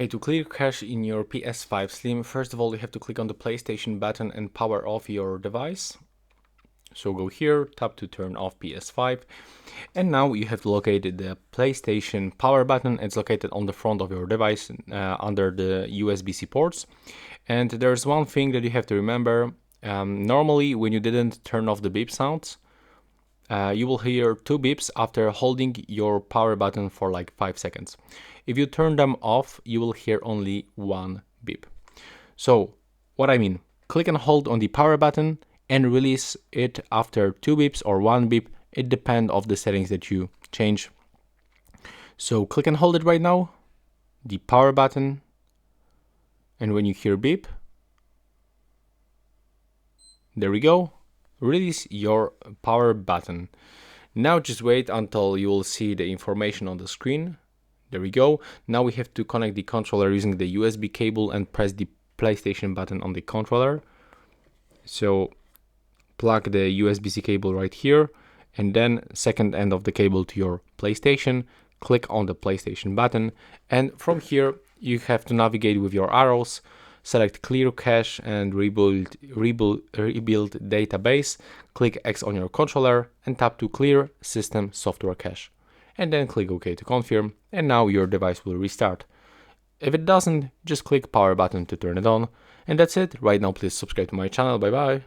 Okay, to clear cache in your PS5 Slim, first of all you have to click on the PlayStation button and power off your device. So go here, tap to turn off PS5, and now you have to locate the PlayStation power button. It's located on the front of your device under the USB-C ports. And there's one thing that you have to remember. Normally when you didn't turn off the beep sounds, you will hear 2 beeps after holding your power button for like 5 seconds. If you turn them off, you will hear only 1 beep. So what I mean, click and hold on the power button and release it after 2 beeps or 1 beep. It depends on the settings that you change. So click and hold it right now, the power button, and when you hear beep, there we go, release your power button. Now just wait until you will see the information on the screen. There we go. Now we have to connect the controller using the USB cable and press the PlayStation button on the controller. So plug the USB-C cable right here, and then second end of the cable to your PlayStation. Click on the PlayStation button, and from here you have to navigate with your arrows. Select clear cache and rebuild database. Click X on your controller and tap to clear system software cache. And then click OK to confirm, and now your device will restart. If it doesn't, just click power button to turn it on. And that's it. Right now, please subscribe to my channel. Bye bye.